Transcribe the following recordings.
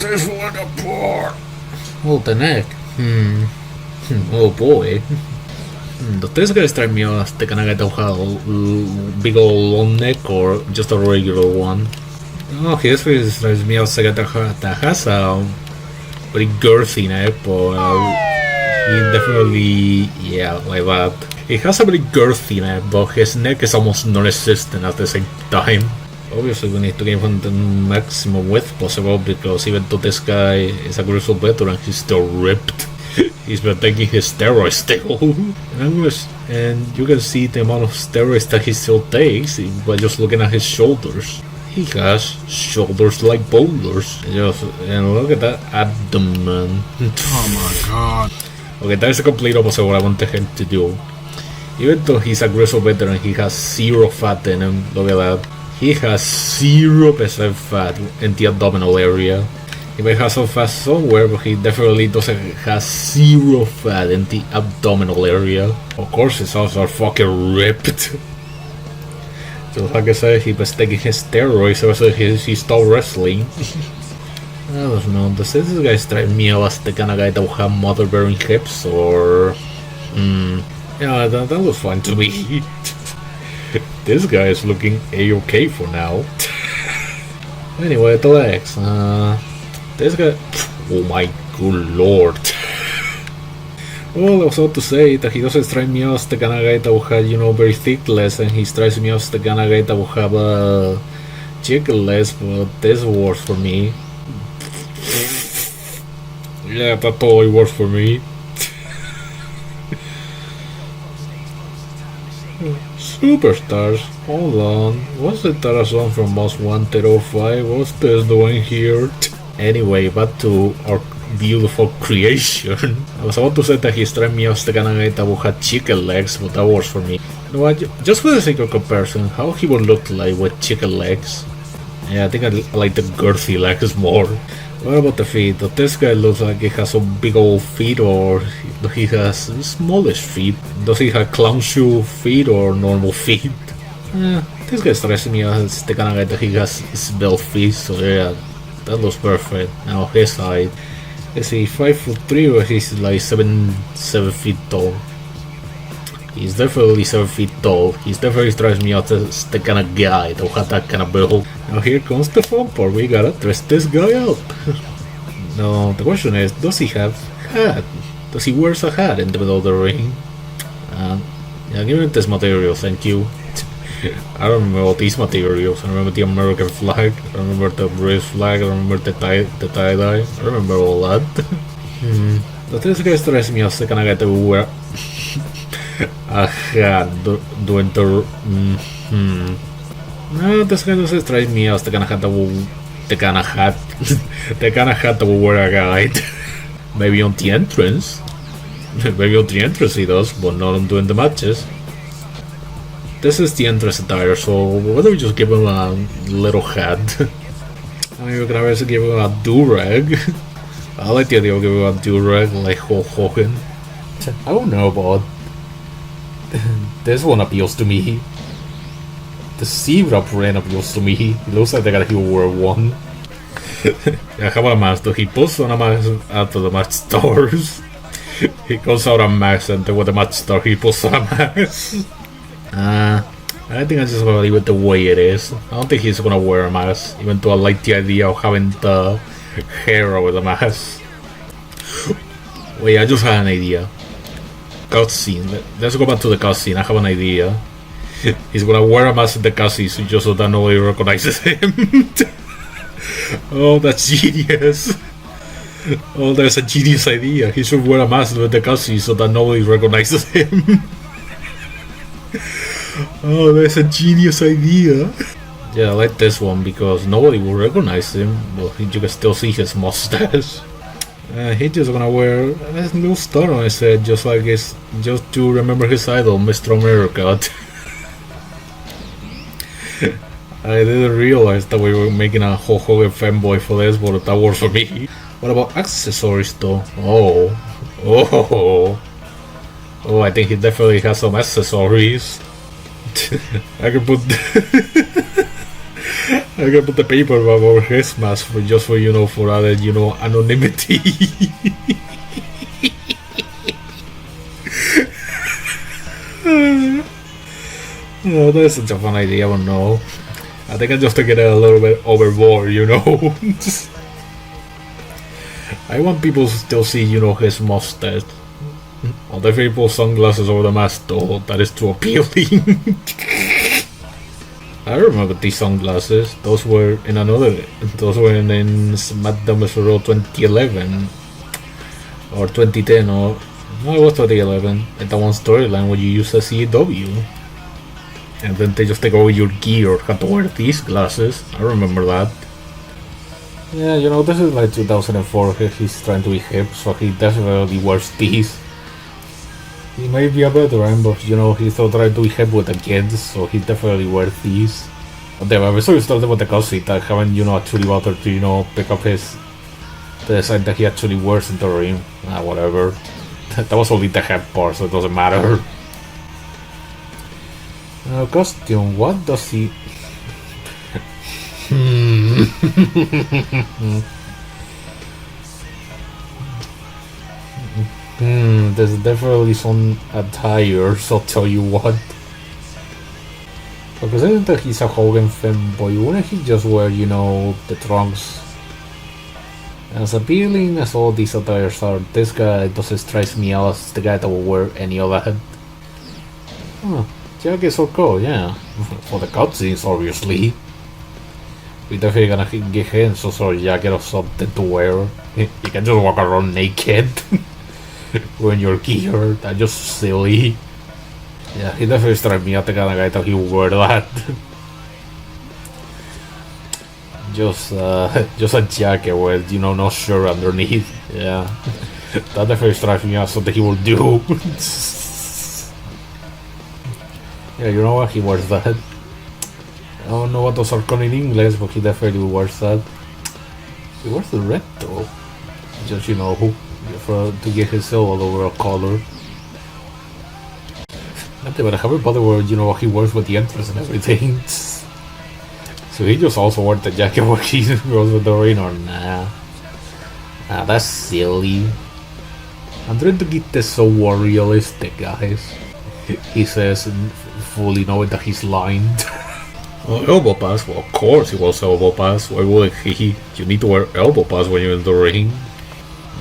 this one apart. Oh, the neck. Oh boy. Does this guy strike me as the kind of guy that have a big old long neck or just a regular one? Oh, he definitely strikes me as a guy that has a pretty girthy neck, but he definitely, yeah, like that. He has a very girthy neck, but his neck is almost non-existent at the same time. Obviously, we need to give him the maximum width possible, because even though this guy is a aggressive veteran, he's still ripped. He's been taking his steroids still. And you can see the amount of steroids that he still takes by just looking at his shoulders. He has shoulders like boulders. And look at that abdomen. Oh my god. Okay, that is the complete opposite of what I wanted him to do. Even though he's a aggressive veteran, he has zero fat in him. Look at that. He has 0% fat in the abdominal area. He may have some fat somewhere, but he definitely doesn't have 0 fat in the abdominal area. Of course, his arms are fucking ripped. So like I said, he was taking his steroids ever since he stopped wrestling. I don't know, does this guy strike me as the kind of guy that will have mother-bearing hips, or... yeah, that looks fine to me. This guy is looking a-okay for now. Anyway, the legs. This guy... Oh my good lord. Well, I was about to say that he doesn't strike me as the kind of guy that will have, you know, very thick legs, and he strikes me as the kind of guy that will have chicken legs, but this works for me. Yeah, that totally works for me. Superstars, hold on, what's the Tarazon from Most Wanted 05? What's this doing here? Anyway, back to our beautiful creation. I was about to say that he struck me as the kind of guy that would have chicken legs, but that works for me. You know what, just for the sake of comparison, how he would look like with chicken legs? Yeah, I think I like the girthy legs more. What about the feet? Does this guy look like he has some big old feet, or he has smallish feet? Does he have clown shoe feet or normal feet? This guy strikes me as the kind of guy that he has svelte feet, so yeah, that looks perfect. Now his height, is he 5'3" or he's like 7 feet tall? He's definitely 7 feet tall. He definitely strikes me out as the kind of guy that will have that kind of build. Now here comes the fun part. We gotta dress this guy up. No, the question is, does he have a hat? Does he wear a hat in the middle of the ring? Yeah, give me this material, thank you. I don't remember all these materials. I remember the American flag. I remember the British flag. I remember the tie-dye. I remember all that. But this guy strikes me as the kind of guy that will wear a hat doing the... No, this guy doesn't strike me as the kind of hat that will... The kind of hat that will wear a guy. Maybe on the entrance. Maybe on the entrance he does, but not on doing the matches. This is the entrance attire, so why don't we just give him a little hat? I mean, we can also give him a do-rag. I like the idea of giving him a do-rag like Hulk Hogan. I don't know about... This one appeals to me. The zebra print appeals to me. It looks like the guy who wore one. Yeah, how about a mask? He pulls on a mask after the match starts. He calls out a mask, and then when the match starts, he pulls on a mask. I think I just gonna leave it the way it is. I don't think he's gonna wear a mask, even though I like the idea of having the hair over the mask. Wait, I just had an idea. Cutscene. Let's go back to the cutscene. I have an idea. He's gonna wear a mask in the cutscene just so that nobody recognizes him. Oh, that's genius. Oh, that's a genius idea. He should wear a mask with the cutscene so that nobody recognizes him. Oh, that's a genius idea. Yeah, I like this one because nobody will recognize him, but you can still see his mustache. He's just gonna wear a little star on his head, just to remember his idol, Mr. America. I didn't realize that we were making a Hulk Hogan fanboy for this, but that works for me. What about accessories though? Oh, I think he definitely has some accessories. I can put I can put the paper over his mask just for, for added, anonymity. Oh, that's such a fun idea, I don't know. I think I just took it a little bit overboard, I want people to still see, his mustache. Oh, the people sunglasses over the mask though, that is too appealing. I remember these sunglasses. Those were in SmackDown for 2011 or 2010 or no, it was 2011. And that one storyline where you use a CW, and then they just take away your gear. Had to wear these glasses. I remember that. Yeah, this is like 2004. He's trying to be hip, so he definitely wears these. He may be a veteran, but he's still trying to be hip with the kids, so he definitely wears these. But then I'm so started with the cosita. I haven't, actually bothered to, pick up the design that he actually wears in the ring. Whatever. That was only the head part, so it doesn't matter. Costume, what does he... There's definitely some attire, so I'll tell you what. Because I don't think he's a Hogan fanboy. Wouldn't he just wear, the trunks? As appealing as all these attires are, this guy doesn't strike me out as the guy that will wear any of that. Oh, jacket so cool, yeah. For the cutscenes, obviously. We definitely gonna give him some sort of jacket or something to wear. You can just walk around naked. When you're gear, that's just silly. Yeah, he definitely struck me out the kind of guy that he would wear that. Just a jacket with, no shirt underneath. Yeah. That definitely strikes me as something he will do. Yeah, you know what? He wears that. I don't know what those are called in English, but he definitely wears that. He wears the red though. Just, to get his all over a color. But I haven't bothered with, what he wears with the entrance and everything. So he just also wears the jacket where he goes with the ring or nah. Nah, that's silly. I'm trying to get this so realistic, guys. He says, fully knowing that he's lying. Well, elbow pass, well, of course he was elbow pass. Why would he? You need to wear elbow pass when you're in the ring.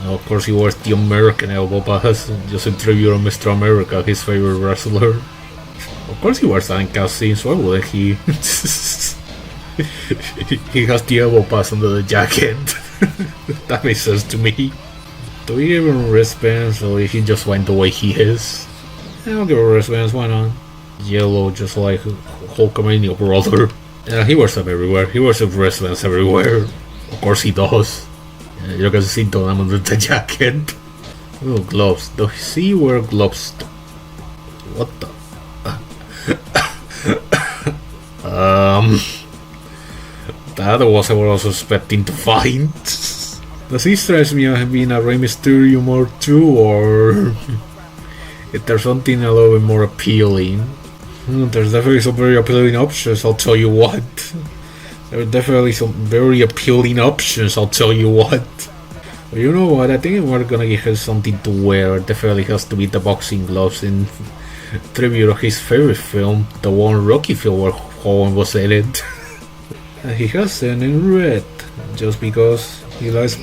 Of course he wears the American elbow pass, just in tribute to Mr. America, his favorite wrestler. Of course he wears that in cutscenes, why wouldn't he? He has the elbow pass under the jacket. That makes sense to me. Do we give him wristbands, or is he just went the way he is? Yeah, I'll give him wristbands, why not? Yellow, just like Hulkamania brother. Yeah, he wears them everywhere. He wears wristbands everywhere. Of course he does. You can see them under the jacket. Oh, gloves. Does he wear gloves? What the? That was what I was expecting to find. Does he stress me as being a Rey Mysterio more too, or is there something a little bit more appealing? There's definitely some very appealing options, I'll tell you what. There are definitely some very appealing options, I'll tell you what. But you know what, I think we're gonna give him something to wear. Definitely has to be the boxing gloves in tribute to his favorite film, the one Rocky film where Hogan was in it. He has them in red, just because he likes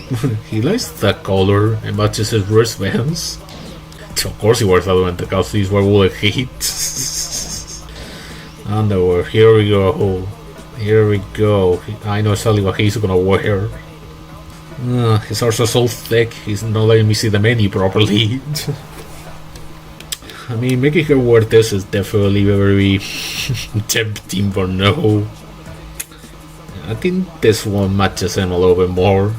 that color and matches his wristbands. Of course he wears that when the cutscenes were would hate. Underwear, here we go. Here we go. I know exactly what he's gonna wear. His arms are so thick, he's not letting me see the menu properly. I mean, making her wear this is definitely very tempting, but no. I think this one matches him a little bit more.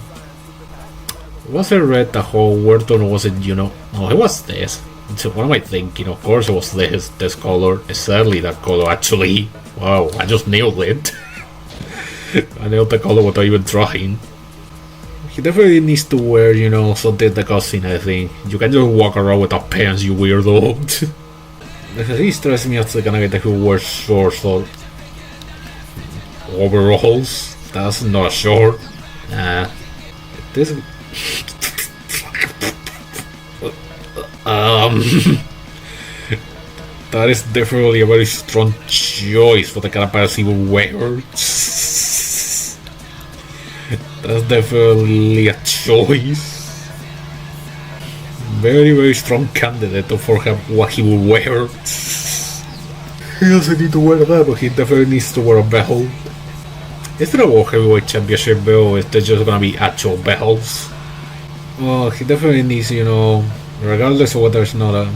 Was it red the whole word, or was it, no, it was this. So what am I thinking? Of course it was this color, exactly that color actually. Wow, I just nailed it. I nailed the color without even trying. He definitely needs to wear, something the cousin, I think. You can just walk around without pants, you weirdo. He stressed me out the kind of guy who wears shorts or overalls. That's not short. This. That is definitely a very strong choice for the kind of pants he will wear. That's definitely a choice. Very, very strong candidate for him, what he will wear. He doesn't need to wear that, but he definitely needs to wear a belt. Is there a World Heavyweight Championship belt, or is there just gonna be actual belts? Well, he definitely needs, regardless of whether it's not a,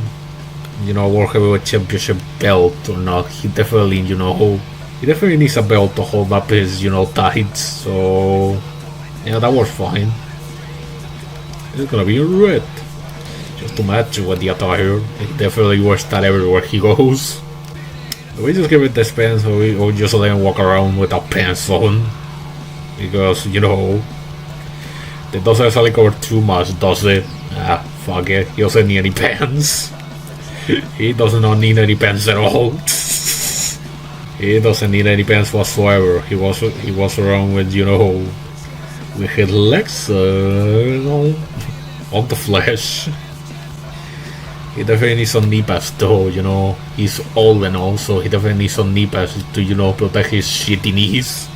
World Heavyweight Championship belt or not, he definitely, he definitely needs a belt to hold up his, tights, so, yeah, that was fine. It's gonna be in red, just to match with the attire. He definitely wears that everywhere he goes. We just give it this pants, or we just let him walk around without pants on, because, it doesn't necessarily cover too much, does it? Ah, fuck it, he doesn't need any pants. He does not need any pants at all. He doesn't need any pants whatsoever. He was around with, with his legs on the flesh. He definitely needs some knee pads though, he's old and all, so he definitely needs some knee pads to, protect his shitty knees.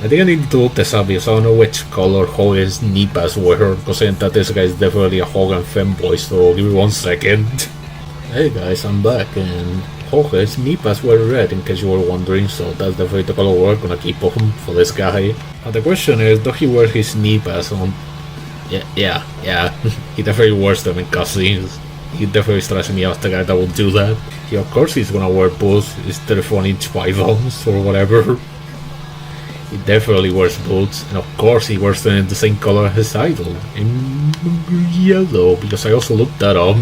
I think I need to look this up because I don't know which color Hogan's knee pads were, considering that this guy is definitely a Hogan fanboy, so give me 1 second. Hey guys, I'm back, and Hogan's knee pads were red, in case you were wondering, so that's definitely the color we're gonna keep on for this guy. But the question is, does he wear his knee pads on? Yeah, he definitely wears them in cutscenes. He definitely stresses me out, the guy that will do that. He, of course he's gonna wear boots, his 34-inch pythons or whatever. He definitely wears boots, and of course he wears them in the same color as his idol, in yellow, because I also looked that up.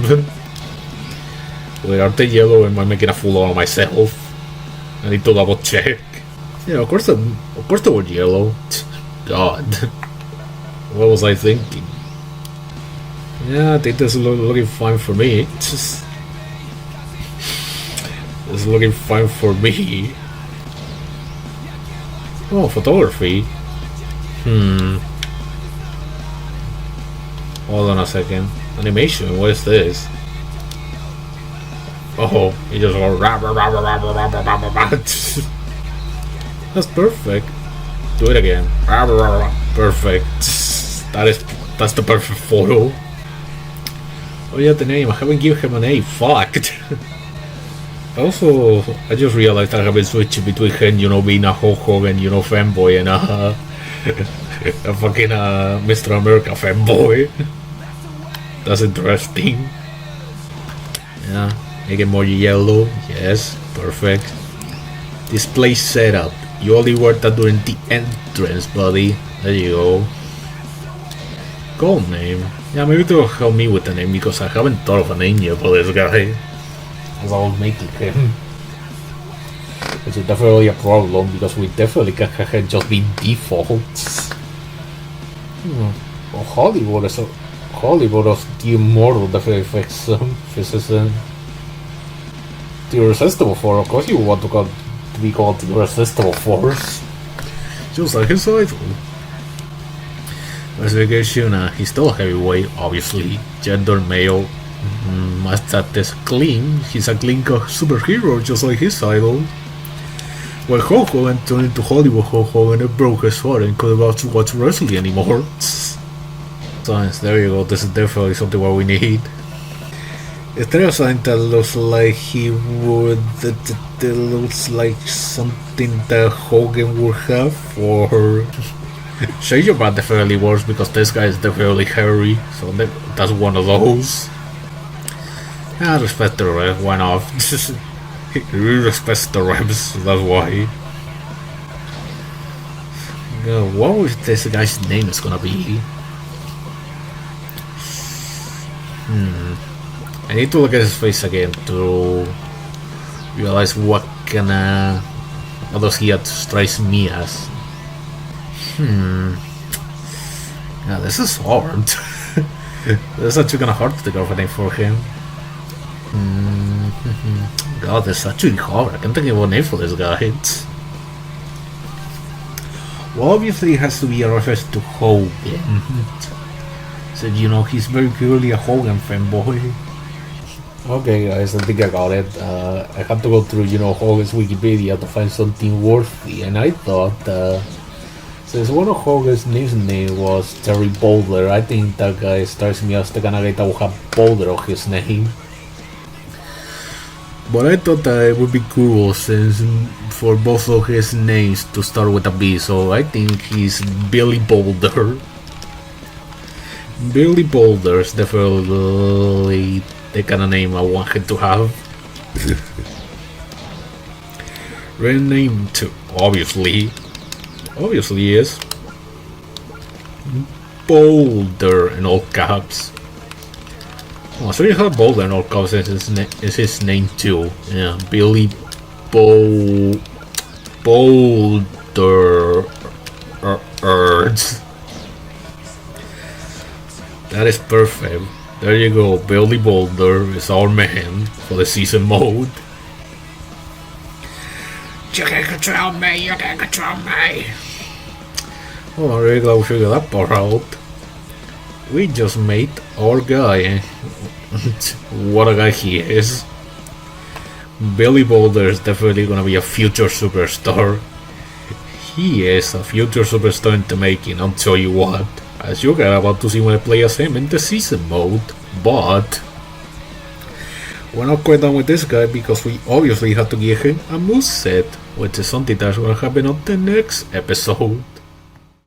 Wait, are they yellow? Am I making a fool out of myself? I need to double check. Yeah, of course they were yellow. God. What was I thinking? Yeah, I think this is looking fine for me. This is looking fine for me. Oh, photography. Hold on a second. Animation, what is this? Oh, he just go rah, rah, rah, rah, rah, rah, rah, rah, rah. That's perfect. Do it again. Rah, rah, rah, rah. Perfect. That's the perfect photo. Oh yeah, the name. I haven't given him a name. Fuck. Also, I just realized I have been switching between him, being a Hulk Hogan, fanboy, and a fucking Mr. America fanboy. That's interesting. Yeah, make it more yellow. Yes, perfect. Display setup. You only wear that during the entrance, buddy. There you go. Gold name. Yeah, maybe they'll help me with the name because I haven't thought of a name yet for this guy. As I was making him. Which is definitely a problem because we definitely can just be defaults. Well, Hollywood is the immortal definitely fixes him. The Irresistible Force, of course you want to be called the Irresistible Force. Just like his idol. Classification, he's still a heavyweight, obviously. Gender male. Status clean. He's a clean superhero, just like his idol. When Hulk Hogan turned into Hollywood Hulk Hogan, it broke his heart and couldn't watch wrestling anymore. Science, there you go. This is definitely something what we need. Is there a sign that looks like he would? That looks like something that Hogan would have, or? Shake Your Bad definitely works because this guy is definitely hairy, so that's one of those. I respect the ref, why not? He respects the refs, that's why. What was this guy's name is gonna be? I need to look at his face again to realize what does he strikes me as. Yeah, this is hard. This is actually kinda hard to think of a name for him. God, this is actually hard. I can't think of a name for this guy. Well, obviously it has to be a reference to Hogan. So, you know, he's very purely a Hogan fanboy. Okay, guys, I think I got it. I had to go through, you know, Hogan's Wikipedia to find something worthy, and I thought, since one of Hogan's nicknames was Terry Boulder, I think that guy strikes me as the kind of guy that will have Boulder on his name. But I thought that it would be cool since for both of his names to start with a B, so I think he's Billy Boulder. Billy Boulder is definitely the kind of name I want him to have. Renamed to obviously is Boulder in all caps. Oh, so you have Boulder in all caps is his name too. Yeah, Billy Boulder. That is perfect. There you go, Billy Boulder is our man for the season mode. You can control me, you can control me. Oh, I'm really glad we figured that part out. We just made our guy. What a guy he is. Billy Boulder is definitely gonna be a future superstar. He is a future superstar in the making, I'll tell you what. As you get about to see when I play as him in the season mode, but we're not quite done with this guy because we obviously have to give him a moveset, which is something that's gonna happen on the next episode.